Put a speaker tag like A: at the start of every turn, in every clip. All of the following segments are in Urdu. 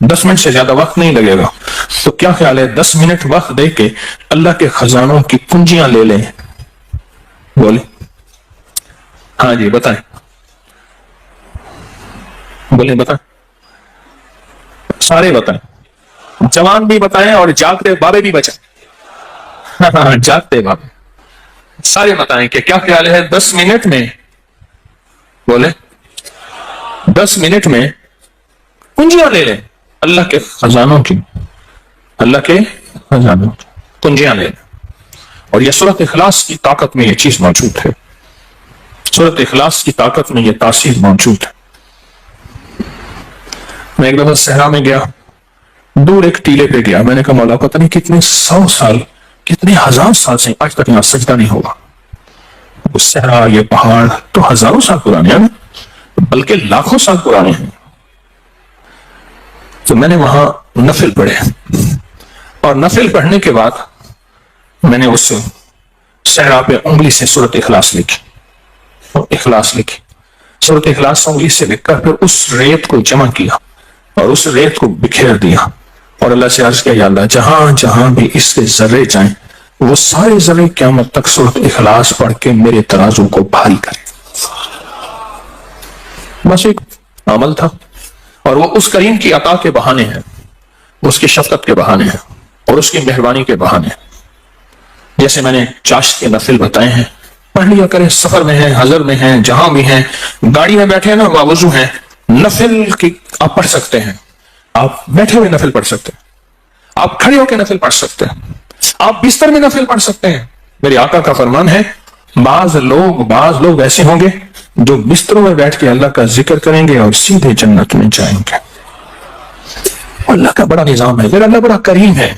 A: 10 منٹ سے زیادہ وقت نہیں لگے گا. تو کیا خیال ہے 10 منٹ وقت دے کے اللہ کے خزانوں کی کنجیاں لے لیں؟ بولے ہاں جی بتائیں, بولیں بتائیں, سارے بتائیں, جوان بھی بتائیں اور جاگتے بابے بھی بچائیں. جاگتے بابے سارے بتائیں کہ کیا خیال ہے 10 منٹ میں, بولے 10 منٹ میں کنجیاں لے لیں اللہ کے خزانوں کی, اللہ کے خزانوں کی کنجیاں لے لیں. اور یہ سورۃ اخلاص کی طاقت میں یہ چیز موجود ہے, سورۃ اخلاص کی طاقت میں یہ تاثیر موجود ہے. میں ایک دفعہ صحرا میں گیا, دور ایک ٹیلے پہ گیا, میں نے کہا مولا پتہ نہیں کتنے 100 سال کتنے 1000 سال سے آج تک یہاں سجدہ نہیں ہوگا. وہ صحرا یہ پہاڑ تو ہزاروں سال پرانے ہیں, بلکہ لاکھوں سال پرانے ہیں. تو میں نے وہاں نفل پڑھے, اور نفل پڑھنے کے بعد میں نے اس صحرا پہ انگلی سے سورۃ اخلاص لکھی, اخلاص لکھی, سورۃ اخلاص انگلی سے لکھ کر پھر اس ریت کو جمع کیا اور اس ریت کو بکھیر دیا, اور اللہ سے عرض کیا یا اللہ جہاں جہاں بھی اس کے ذرے جائیں وہ سارے ذرے قیامت تک سورۃ اخلاص پڑھ کے میرے ترازو کو بھاری کریں. بس ایک عمل تھا, اور وہ اس کریم کی عطا کے بہانے ہیں, اس کی شفقت کے بہانے ہیں, اور اس کی مہربانی کے بہانے ہیں. جیسے میں نے چاشت کے نفل بتائے ہیں, پڑھ لیا کریں, سفر میں ہیں, حضر میں ہیں, جہاں بھی ہیں, گاڑی میں بیٹھے ہیں نا باوضو ہیں, نفل کی آپ پڑھ سکتے ہیں, آپ بیٹھے ہوئے نفل پڑھ سکتے ہیں, آپ کھڑے ہو کے نفل پڑھ سکتے ہیں, آپ بستر میں نفل پڑھ سکتے ہیں. میرے آقا کا فرمان ہے بعض لوگ ایسے ہوں گے جو بستروں میں بیٹھ کے اللہ کا ذکر کریں گے اور سیدھے جنت میں جائیں گے. اللہ کا بڑا نظام ہے, پھر اللہ بڑا کریم ہے.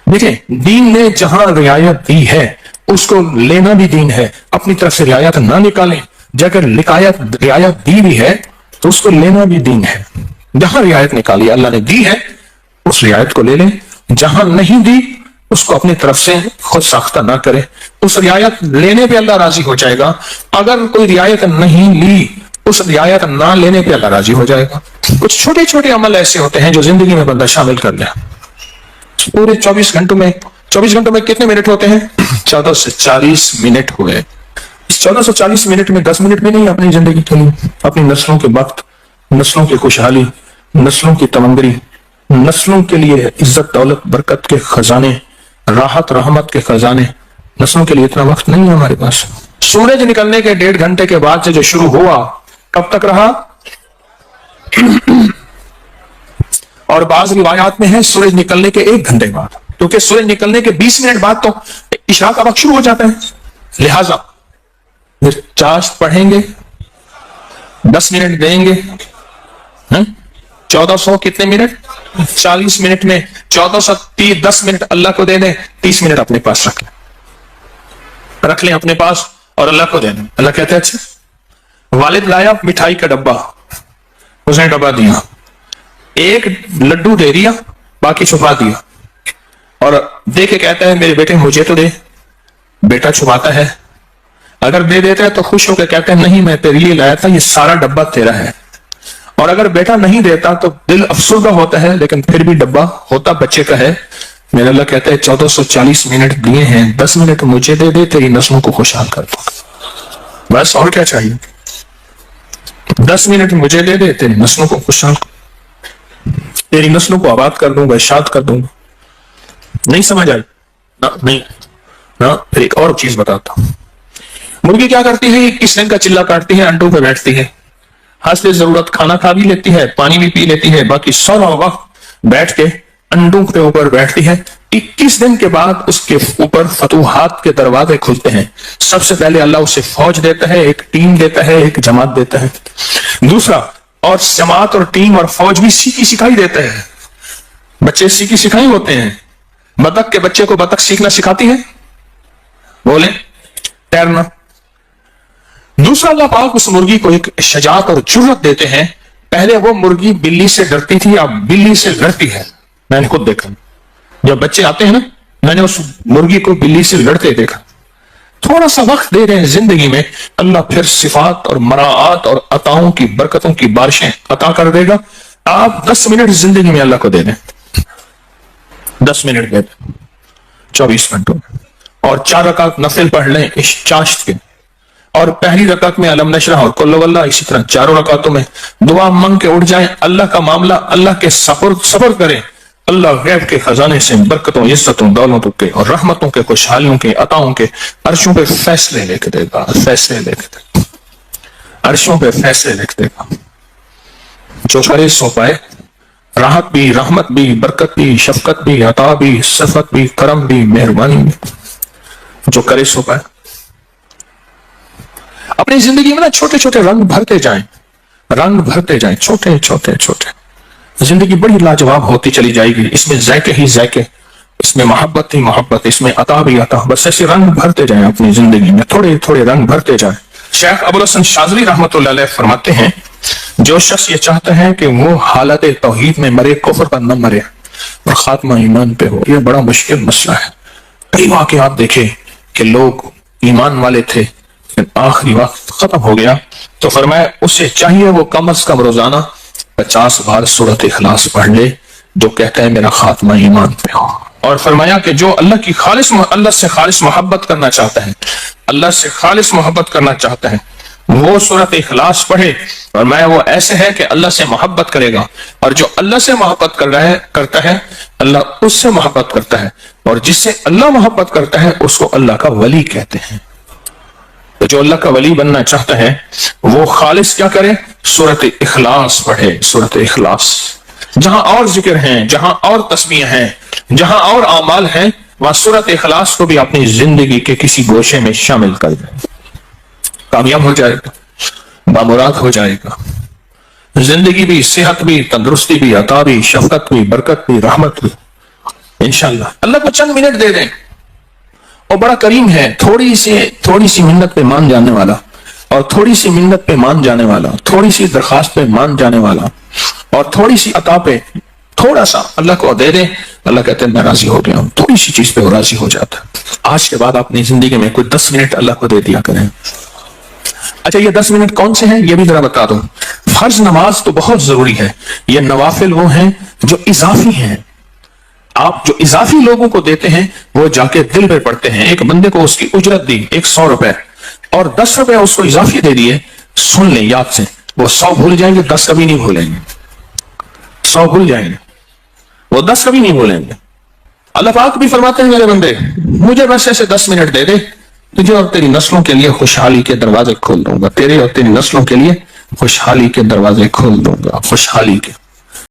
A: دیکھیں دین نے جہاں رعایت دی ہے اس کو لینا بھی دین ہے, اپنی طرف سے رعایت نہ نکالیں. اگر رعایت دی بھی ہے تو اس کو لینا بھی دین ہے. جہاں رعایت نکالی اللہ نے دی ہے اس رعایت کو لے لیں, جہاں نہیں دی اس کو اپنی طرف سے خود ساختہ نہ کرے. اس رعایت لینے پہ اللہ راضی ہو جائے گا, اگر کوئی رعایت نہیں لی اس رعایت نہ لینے پہ اللہ راضی ہو جائے گا. کچھ چھوٹے چھوٹے عمل ایسے ہوتے ہیں جو زندگی میں بندہ شامل کر لے. پورے 24 گھنٹوں میں کتنے منٹ ہوتے ہیں؟ 1440 منٹ ہوئے. اس 1440 منٹ میں 10 منٹ بھی نہیں اپنی زندگی کے لیے, اپنی نسلوں کے وقت, نسلوں کی خوشحالی, نسلوں کی تمنگری, نسلوں کے لیے عزت دولت برکت کے خزانے, راحت رحمت کے خزانے, نسلوں کے لیے اتنا وقت نہیں ہے ہمارے پاس. سورج نکلنے کے 1.5 گھنٹے کے بعد سے جو شروع ہوا کب تک رہا؟ اور بعض روایات میں ہے سورج نکلنے کے 1 گھنٹے بعد, کیونکہ سورج نکلنے کے 20 منٹ بعد تو عشاء کا وقت شروع ہو جاتا ہے. لہذا پھر چاشت پڑھیں گے, 10 منٹ دیں گے, 1400 کتنے منٹ؟ 40 منٹ میں 1430 10 منٹ اللہ کو دے دیں, 30 منٹ اپنے پاس رکھ لیں اپنے پاس اور اللہ کو دے دیں. اللہ کہتے ہیں اچھا والد لایا مٹھائی کا ڈبہ, اس نے ڈبہ دیا, ایک لڈو دے دیا, باقی چھپا دیا, اور دے کے کہتا ہے میرے بیٹے مجھے تو دے. بیٹا چھپاتا ہے, اگر دے دیتا ہے تو خوش ہو کے کہتا ہے نہیں میں تیرے لیے لایا تھا, یہ سارا ڈبہ تیرا ہے. اور اگر بیٹا نہیں دیتا تو دل افسردہ ہوتا ہے, لیکن پھر بھی ڈبہ ہوتا بچے کا ہے. میرا اللہ کہتا ہے 1440 منٹ دیے ہیں, 10 منٹ مجھے دے دے, تیری نسلوں کو خوشحال کر دوں. بس اور کیا چاہیے؟ 10 منٹ مجھے دے دے, تیری نسلوں کو خوشحال, تیری نسلوں کو آباد کر دوں گا, ارشاد کر دوں گا. نہیں سمجھ آئی؟ نہیں. پھر ایک اور چیز بتاتا ہوں. مرغی کیا کرتی ہے؟ کس دن کا چلہ کاٹتی ہے, انڈوں پہ بیٹھتی ہے, حسب ضرورت کھانا کھا بھی لیتی ہے, پانی بھی پی لیتی ہے, باقی سارا وقت بیٹھ کے انڈوں کے اوپر بیٹھتی ہے. 21 دن کے بعد اس کے اوپر فتوحات کے دروازے کھلتے ہیں. سب سے پہلے اللہ اسے فوج دیتا ہے, ایک ٹیم دیتا ہے, ایک جماعت دیتا ہے. دوسرا, اور جماعت اور ٹیم اور فوج بھی سیکھی سکھائی دیتا ہے. بچے سیکھی سکھائی ہوتے ہیں. بطخ کے بچے کو بطخ سیکھنا سکھاتی ہے, بولیں تیرنا. دوسرا اللہ پاک اس مرغی کو ایک شجاعت اور جرأت دیتے ہیں. پہلے وہ مرغی بلی سے ڈرتی تھی, اب بلی سے لڑتی ہے. میں نے خود دیکھا, جب بچے آتے ہیں نا, میں نے اس مرغی کو بلی سے لڑتے دیکھا. تھوڑا سا وقت دے رہے ہیں زندگی میں, اللہ پھر صفات اور مراعات اور عطاؤں کی برکتوں کی بارشیں عطا کر دے گا. آپ 10 منٹ زندگی میں اللہ کو دے دیں، 10 منٹ دے دیں 24 گھنٹوں میں، اور 4 رکعت نفل پڑھ لیں اس چاشت کے، اور پہلی رکعت میں علم نشرح اور قل ہو اللہ، اسی طرح 4 رکعتوں میں دعا منگ کے اٹھ جائیں، اللہ کا معاملہ اللہ کے صبر کریں، اللہ غیب کے خزانے سے برکتوں، عزتوں، دولتوں کے اور رحمتوں کے، خوشحالیوں کے، عطاؤں کے عرشوں پہ فیصلے لے کے دے گا، فیصلے لے کے دے گا، عرشوں پہ فیصلے لے کے دے گا۔ جو کرے سو پائے، راحت بھی، رحمت بھی، برکت بھی، شفقت بھی، عطا بھی، صفت بھی، کرم بھی، مہربانی بھی، جو کرے سو پائے۔ اپنی زندگی میں نا چھوٹے چھوٹے رنگ بھرتے جائیں، رنگ بھرتے جائیں، چھوٹے چھوٹے چھوٹے، زندگی بڑی لاجواب ہوتی چلی جائے گی، اس میں ذائقے ہی ذائقے، اس میں محبت ہی محبت، اس میں عطا بھی عطا، بس ایسے رنگ بھرتے جائیں اپنی زندگی میں، تھوڑے تھوڑے رنگ بھرتے جائیں۔ شیخ ابوالحسن شاذلی رحمۃ اللہ علیہ فرماتے ہیں، جو شخص یہ چاہتا ہے کہ وہ حالت توحید میں مرے، کفر پر نہ مرے اور خاتمہ ایمان پہ ہو، یہ بڑا مشکل مسئلہ ہے۔ کئی واقعات دیکھے کہ لوگ ایمان والے تھے لیکن آخری وقت ختم ہو گیا، تو فرمایا اسے چاہیے وہ کم از کم روزانہ 50 بار سورۃ اخلاص پڑھ لے، جو کہتا ہے میرا خاتمہ ایمان پہ ہو۔ اور فرمایا کہ جو اللہ سے خالص محبت کرنا چاہتا ہے، اللہ سے خالص محبت کرنا چاہتا ہے، وہ سورۃ اخلاص پڑھے، اور میں وہ ایسے ہے کہ اللہ سے محبت کرے گا، اور جو اللہ سے محبت کرتا ہے اللہ اس سے محبت کرتا ہے، اور جس سے اللہ محبت کرتا ہے اس کو اللہ کا ولی کہتے ہیں۔ تو جو اللہ کا ولی بننا چاہتا ہے وہ خالص کیا کرے؟ سورۃ اخلاص پڑھے، سورۃ اخلاص۔ جہاں اور ذکر ہیں، جہاں اور تسبیح ہیں، جہاں اور اعمال ہیں، وہاں سورۃ اخلاص کو بھی اپنی زندگی کے کسی گوشے میں شامل کر دیں، کامیاب ہو جائے گا، بامراد ہو جائے گا۔ زندگی بھی، صحت بھی، تندرستی بھی، عطا بھی، شفقت بھی، برکت بھی، رحمت بھی، انشاءاللہ۔ اللہ کو چند منٹ دے دیں، اور بڑا کریم ہے، تھوڑی سی منت پہ مان جانے والا، اور تھوڑی سی منت پہ مان جانے والا، تھوڑی سی درخواست پہ مان جانے والا، اور تھوڑی سی عطا پہ تھوڑا سا اللہ کو دے دیں، اللہ کہتے ہیں میں راضی ہو گیا ہوں، تھوڑی سی چیز پہ وہ راضی ہو جاتا ہے۔ آج کے بعد اپنی زندگی میں کوئی 10 منٹ اللہ کو دے دیا کریں۔ اچھا، یہ 10 منٹ کون سے ہیں یہ بھی ذرا بتا دوں۔ فرض نماز تو بہت ضروری ہے، یہ نوافل وہ ہیں جو اضافی ہیں، آپ جو اضافی لوگوں کو دیتے ہیں وہ جا کے دل پہ پڑتے ہیں۔ ایک بندے کو اس کی اجرت دی 100 روپے، اور 10 روپے اس کو اضافی دے دیے، سن لیں یاد سے، وہ 100 بھول جائیں گے، 10 کبھی نہیں بھولیں گے، 100 بھول جائیں گے، وہ 10 کبھی نہیں بھولیں گے۔ اللہ پاک بھی فرماتے ہیں میرے بندے مجھے بس ایسے 10 منٹ دے دے، تجھے اور تیری نسلوں کے لیے خوشحالی کے دروازے کھول دوں گا، تیرے اور تیری نسلوں کے لیے خوشحالی کے دروازے کھول دوں گا، خوشحالی کے۔